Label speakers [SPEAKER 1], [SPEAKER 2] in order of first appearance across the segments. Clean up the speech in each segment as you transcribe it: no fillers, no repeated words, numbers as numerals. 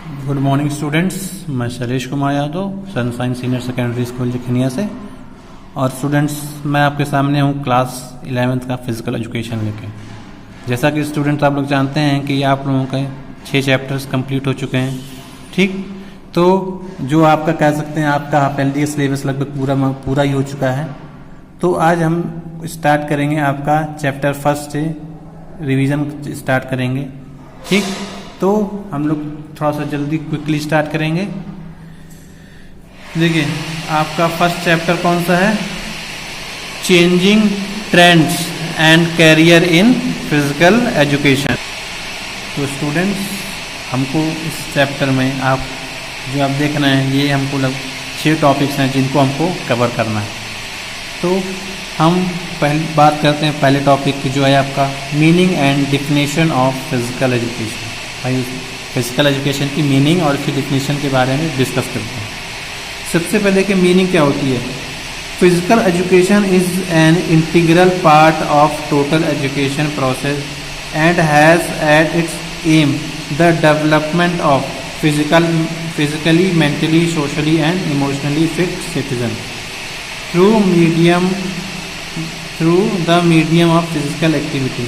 [SPEAKER 1] Good morning students, मैं Shailesh Kumar Yadav, Sunshine senior secondary school Jakhaniya से। और स्टूडेंट्स, मैं आपके सामने हूँ क्लास 11th का फिजिकल एजुकेशन लेके। जैसा कि स्टूडेंट्स आप लोग जानते हैं कि आप लोगों के 6 चैप्टर्स कंप्लीट हो चुके हैं, ठीक। तो जो आपका कह सकते हैं आपका हाफ एल डी सिलेबस लगभग पूरा ही हो चुका है। तो आज हम स्टार्ट करेंगे आपका चैप्टर फर्स्ट से रिवीजन स्टार्ट करेंगे, ठीक। तो हम लोग थोड़ा सा जल्दी क्विकली स्टार्ट करेंगे। देखिए, आपका फर्स्ट चैप्टर कौन सा है? Changing trends and career in physical education. तो स्टूडेंट्स, हमको इस चैप्टर में जो आप देख रहे हैं, ये हमको 6 टॉपिक्स हैं जिनको हमको कवर करना है। तो हम पहले बात करते हैं पहले टॉपिक की, जो है आपका meaning and definition of physical education. भाई, फिजिकल एजुकेशन की मीनिंग और उसकी डिफिनेशन के बारे में डिस्कस करते हैं। सबसे पहले कि मीनिंग क्या होती है। Physical education is an integral part of total education process and has at its am the development of physically, mentally, socially and emotionally fit citizen through the medium of physical activity.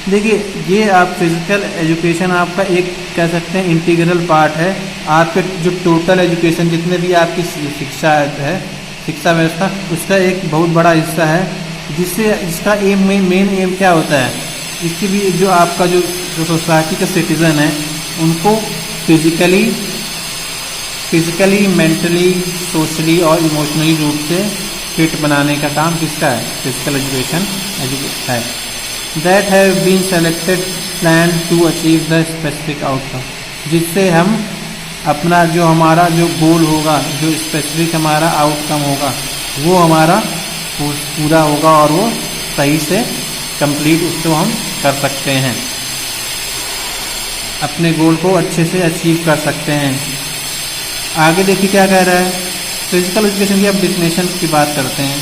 [SPEAKER 1] देखिए, ये आप physical education आपका एक कह सकते हैं integral part है। आपके जो टोटल एजुकेशन, जितने भी आपकी शिक्षा है, शिक्षा व्यवस्था, उसका एक बहुत बड़ा हिस्सा है, इसका मेन एम क्या होता है, इसकी भी जो आपका जो सोसाइटी का सिटीज़न है उनको फिजिकली, मेंटली, सोशली और इमोशनली रूप से फिट बनाने का काम किसका है? फिजिकल एजुकेशन है। That have been selected plan to achieve the specific outcome, जिससे हम अपना हमारा जो गोल होगा, जो स्पेसिफिक हमारा आउटकम होगा, वो हमारा पूरा होगा और वो सही से कंप्लीट उसको हम कर सकते हैं, अपने गोल को अच्छे से अचीव कर सकते हैं। आगे देखिए क्या कह रहा है। फिजिकल एजुकेशन की अब डिफिनेशन की बात करते हैं,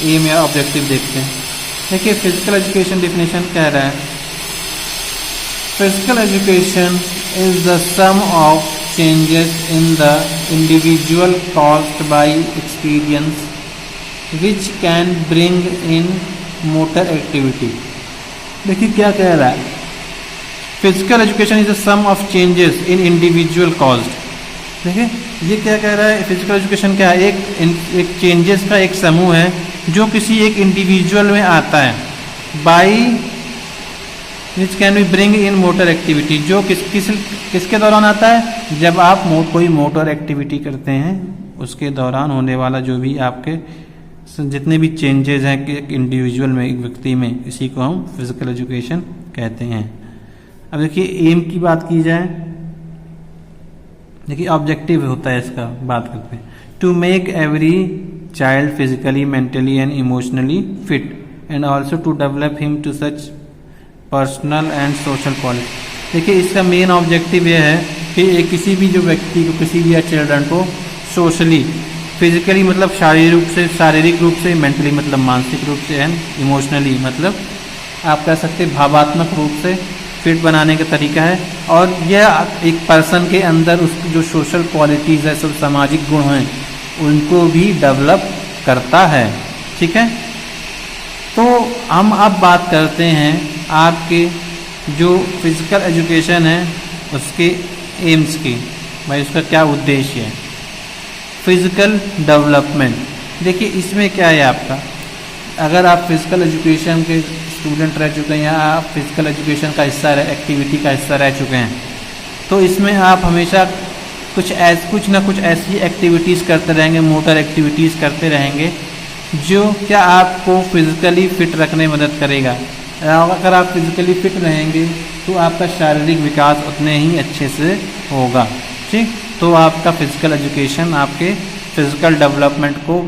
[SPEAKER 1] एम या ऑब्जेक्टिव देखते हैं। देखिए, फिजिकल एजुकेशन डिफिनेशन कह रहा है, physical education is the sum of changes in the individual caused by experience which can bring in motor activity. देखिए क्या कह रहा है, physical education is the sum of changes in individual caused. देखिए ये क्या कह रहा है, फिजिकल एजुकेशन क्या है? एक चेंजेस का एक समूह है जो किसी एक इंडिविजुअल में आता है, by which can be bring in motor activity, जो किसके दौरान आता है? जब आप कोई मोटर एक्टिविटी करते हैं उसके दौरान होने वाला जो भी आपके जितने भी चेंजेस हैं कि एक इंडिविजुअल में, एक व्यक्ति में, इसी को हम फिजिकल एजुकेशन कहते हैं। अब देखिए एम की बात की जाए, देखिए ऑब्जेक्टिव होता है इसका, बात करते हैं, to make every child physically, mentally and emotionally fit and also to develop him to such personal and social quality. देखिए इसका मेन ऑब्जेक्टिव यह है कि किसी भी जो व्यक्ति को, किसी भी चिल्ड्रन को सोशली, फिजिकली मतलब शारीरिक रूप से, मेंटली मतलब मानसिक रूप से, एंड इमोशनली मतलब आप कह सकते भावात्मक रूप से फिट बनाने का तरीका है। और यह एक पर्सन के अंदर उसकी जो सोशल क्वालिटीज़ है, सब सामाजिक गुण हैं, उनको भी डेवलप करता है, ठीक है। तो हम अब बात करते हैं आपके जो फिजिकल एजुकेशन है उसके एम्स की। भाई उसका क्या उद्देश्य है? Physical development. देखिए इसमें क्या है आपका, अगर आप फिजिकल एजुकेशन के स्टूडेंट रह चुके हैं या आप फिजिकल एजुकेशन का हिस्सा एक्टिविटी का हिस्सा रह चुके हैं, तो इसमें आप हमेशा कुछ ना कुछ ऐसी एक्टिविटीज़ करते रहेंगे, मोटर एक्टिविटीज़ करते रहेंगे, जो क्या आपको फिजिकली फिट रखने में मदद करेगा। अगर आप फिजिकली फिट रहेंगे तो आपका शारीरिक विकास उतने ही अच्छे से होगा, ठीक। तो आपका फिजिकल एजुकेशन आपके फिजिकल डेवलपमेंट को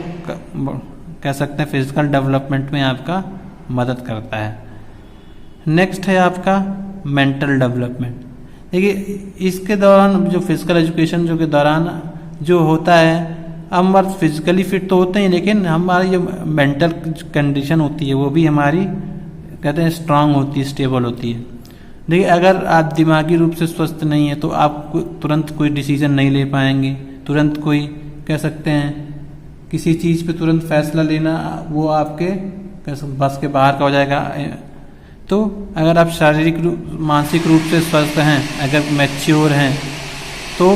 [SPEAKER 1] कह सकते हैं, फिजिकल डेवलपमेंट में आपका मदद करता है। नेक्स्ट है आपका मेंटल डेवलपमेंट। देखिए इसके दौरान जो फिजिकल एजुकेशन के दौरान जो होता है, हम फिजिकली फिट तो होते हैं, लेकिन हमारी जो मेंटल कंडीशन होती है वो भी हमारी कहते हैं स्ट्रांग होती है, स्टेबल होती है। देखिए, अगर आप दिमागी रूप से स्वस्थ नहीं है तो आप तुरंत कोई डिसीजन नहीं ले पाएंगे, तुरंत कोई कह सकते हैं किसी चीज़ पे तुरंत फैसला लेना वो आपके बस के बाहर का हो जाएगा। तो अगर आप शारीरिक रूप मानसिक रूप से स्वस्थ हैं, अगर मैच्योर हैं, तो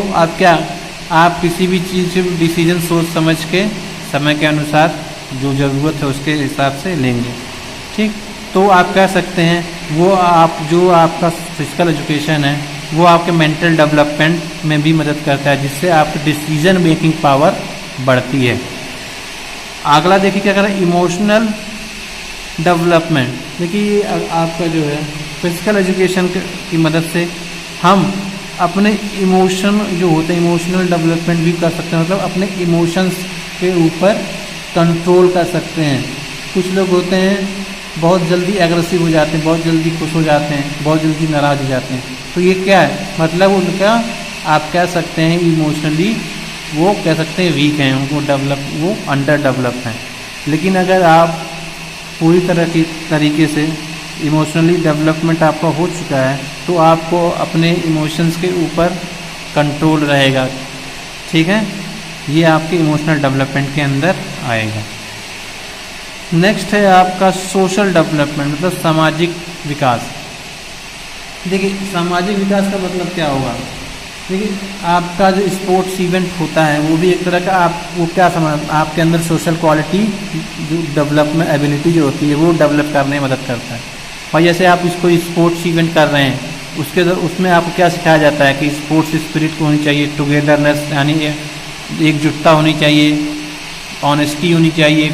[SPEAKER 1] आप किसी भी चीज़ से डिसीजन सोच समझ के समय के अनुसार जो ज़रूरत है उसके हिसाब से लेंगे। ठीक, तो आप कह सकते हैं वो जो आपका फिजिकल एजुकेशन है वो आपके मेंटल डेवलपमेंट में भी मदद करता है, जिससे आपकी डिसीजन मेकिंग पावर बढ़ती है। अगला देखिए क्या करें, इमोशनल डेवलपमेंट। देखिए आपका जो है फिजिकल एजुकेशन की मदद से हम अपने इमोशन जो होते हैं इमोशनल डेवलपमेंट भी कर सकते हैं, मतलब अपने इमोशंस के ऊपर कंट्रोल कर सकते हैं। कुछ लोग होते हैं बहुत जल्दी एग्रेसिव हो जाते हैं, बहुत जल्दी खुश हो जाते हैं, बहुत जल्दी नाराज़ हो जाते हैं। तो ये क्या है, मतलब उनका आप कह सकते हैं इमोशनली वो कह सकते हैं वीक हैं, वो अंडर डेवलप हैं। लेकिन अगर आप पूरी तरीके से इमोशनली डेवलपमेंट आपका हो चुका है तो आपको अपने इमोशंस के ऊपर कंट्रोल रहेगा। ठीक है, ये आपके इमोशनल डेवलपमेंट के अंदर आएगा। नेक्स्ट है आपका सोशल डेवलपमेंट, मतलब सामाजिक विकास। देखिए सामाजिक विकास का मतलब क्या होगा, देखिए आपका जो स्पोर्ट्स इवेंट होता है वो भी एक तरह का आपके अंदर सोशल क्वालिटी जो डेवलपमेंट एबिलिटी जो होती है वो डेवलप करने में मदद करता है। और जैसे आप इसको स्पोर्ट्स इवेंट कर रहे हैं उसमें आपको क्या सिखाया जाता है कि स्पोर्ट्स स्पिरिट होनी चाहिए, टुगेदरनेस यानी एकजुटता होनी चाहिए, ऑनेस्टी होनी चाहिए।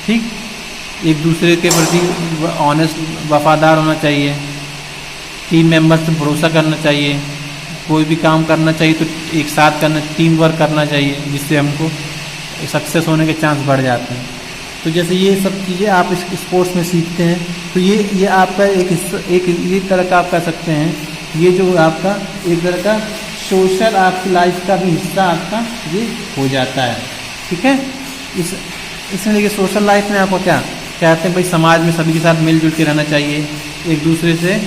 [SPEAKER 1] ठीक, एक दूसरे के प्रति ऑनेस्ट वफादार होना चाहिए, टीम मेंबर्स से भरोसा करना चाहिए, कोई भी काम करना चाहिए तो एक साथ करना, टीम वर्क करना चाहिए, जिससे हमको सक्सेस होने के चांस बढ़ जाते हैं। तो जैसे ये सब चीज़ें आप इस स्पोर्ट्स में सीखते हैं तो ये आपका एक तरह का आप कह सकते हैं, ये जो आपका एक तरह का सोशल आपकी लाइफ का भी हिस्सा आपका ये हो जाता है। ठीक है, इसमें देखिए सोशल लाइफ में आपको क्या कहते हैं, भाई समाज में सभी के साथ मिलजुल के रहना चाहिए, एक दूसरे से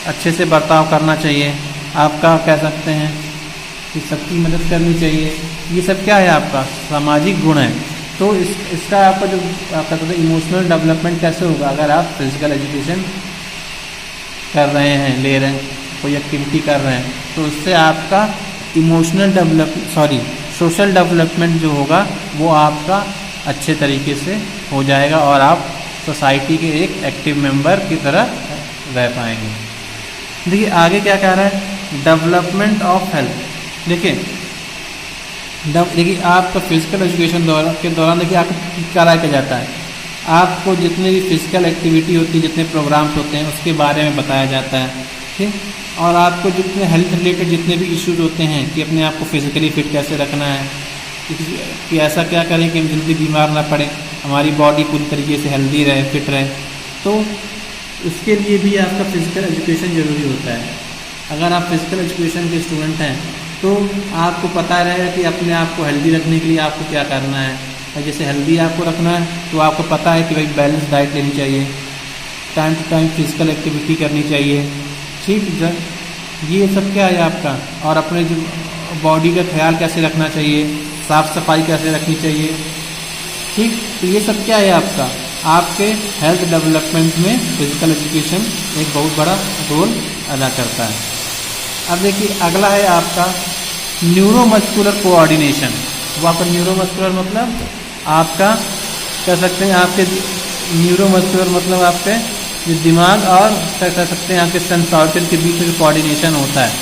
[SPEAKER 1] अच्छे से बर्ताव करना चाहिए, आपका कह सकते हैं कि सबकी मदद करनी चाहिए। ये सब क्या है आपका सामाजिक गुण है। तो इसका आपका जो आपका कहते हैं इमोशनल डेवलपमेंट कैसे होगा, अगर आप फिजिकल एजुकेशन कर रहे हैं, ले रहे हैं, कोई एक्टिविटी कर रहे हैं, तो उससे आपका सोशल डेवलपमेंट जो होगा वो आपका अच्छे तरीके से हो जाएगा और आप सोसाइटी के एक एक्टिव मेंबर की तरह रह पाएंगे। देखिए आगे क्या कह रहा है, डेवलपमेंट ऑफ हेल्थ। देखिए आपका फिजिकल एजुकेशन के दौरान देखिए आपको कराया क्या जाता है, आपको जितने भी फिजिकल एक्टिविटी होती है, जितने प्रोग्राम्स होते हैं उसके बारे में बताया जाता है। ठीक, और आपको जितने हेल्थ रिलेटेड जितने भी इश्यूज होते हैं कि अपने आप को फिजिकली फिट कैसे रखना है, कि ऐसा क्या करें कि हम जल्दी बीमार ना पड़े, हमारी बॉडी पूरी तरीके से हेल्दी रहे, फिट रहे, तो उसके लिए भी आपका फिजिकल एजुकेशन ज़रूरी होता है। अगर आप फिजिकल एजुकेशन के स्टूडेंट हैं तो आपको पता रहेगा कि अपने आप को हेल्दी रखने के लिए आपको क्या करना है। और जैसे हेल्दी आपको रखना है तो आपको पता है कि भाई बैलेंस डाइट लेनी चाहिए, time to time physical activity करनी चाहिए। ठीक, ये सब क्या है आपका, और अपने जो बॉडी का ख्याल कैसे रखना चाहिए, साफ़ सफाई कैसे रखनी चाहिए। ठीक, तो ये सब क्या है आपके हेल्थ डेवलपमेंट में फिजिकल एजुकेशन एक बहुत बड़ा रोल अदा करता है। अब देखिए अगला है आपका न्यूरोमस्कुलर कोऑर्डिनेशन। वो आपका न्यूरोमस्कुलर मतलब आपका कह सकते हैं आपके न्यूरोमस्कुलर मतलब आपके जो दिमाग और कह सकते हैं आपके सेंस ऑर्गन के बीच में जो कोऑर्डिनेशन होता है,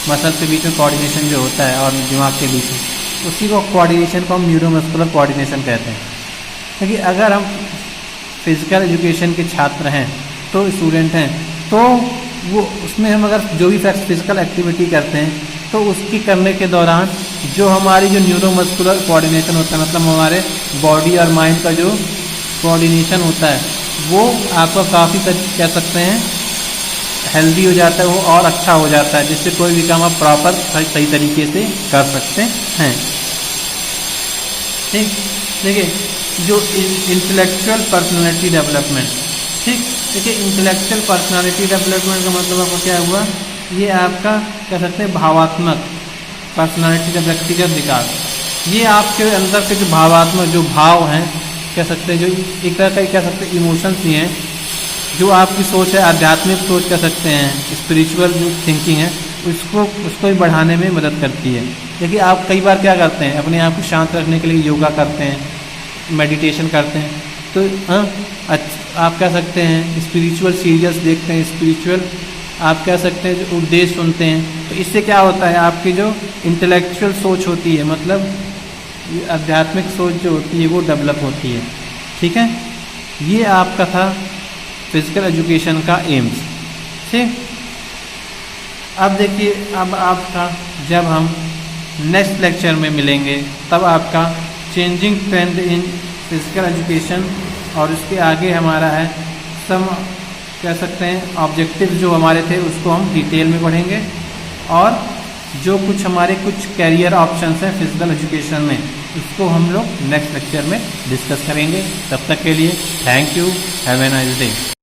[SPEAKER 1] मसल के बीच में कोऑर्डिनेशन जो होता है और दिमाग के बीच में, उसी को कोऑर्डिनेशन को हम न्यूरोमस्कुलर कोऑर्डिनेशन कहते हैं। क्योंकि अगर हम फिजिकल एजुकेशन के छात्र हैं तो स्टूडेंट हैं तो वो उसमें हम अगर जो भी फिजिकल एक्टिविटी करते हैं तो उसकी करने के दौरान जो हमारी जो न्यूरोमस्कुलर कोऑर्डिनेशन होता है, मतलब हमारे बॉडी और माइंड का जो कोऑर्डिनेशन होता है वो आपको काफ़ी कह सकते हैं हेल्दी हो जाता है, वो और अच्छा हो जाता है, जिससे कोई भी काम आप प्रॉपर सही तरीके से कर सकते हैं। ठीक, देखिए जो इंटेलेक्चुअल पर्सनालिटी डेवलपमेंट, ठीक, देखिए इंटेलेक्चुअल पर्सनालिटी डेवलपमेंट का मतलब आपका क्या हुआ, ये आपका कह सकते हैं भावात्मक पर्सनालिटी का व्यक्तिगत विकास। ये आपके अंदर के जो भावात्मक जो भाव हैं कह सकते हैं, जो एक तरह का कह सकते हैं इमोशंस ही हैं, जो आपकी सोच है आध्यात्मिक सोच कह सकते हैं, स्पिरिचुअल जो थिंकिंग है उसको भी बढ़ाने में मदद करती है। देखिए आप कई बार क्या करते हैं, अपने आप को शांत रखने के लिए योगा करते हैं, मेडिटेशन करते हैं, तो आप कह सकते हैं स्पिरिचुअल सीरियल्स देखते हैं, स्पिरिचुअल आप कह सकते हैं जो उपदेश सुनते हैं, तो इससे क्या होता है आपकी जो इंटेलेक्चुअल सोच होती है, मतलब आध्यात्मिक सोच जो होती है वो डेवलप होती है। ठीक है, ये आपका था फिजिकल एजुकेशन का एम्स। ठीक, अब देखिए अब आपका जब हम नेक्स्ट लेक्चर में मिलेंगे तब आपका चेंजिंग ट्रेंड इन फिजिकल एजुकेशन और उसके आगे हमारा है सम कह सकते हैं ऑब्जेक्टिव जो हमारे थे उसको हम डिटेल में पढ़ेंगे, और जो कुछ हमारे कुछ कैरियर ऑप्शंस हैं फिजिकल एजुकेशन में उसको हम लोग नेक्स्ट लेक्चर में डिस्कस करेंगे। तब तक के लिए thank you, have a nice day.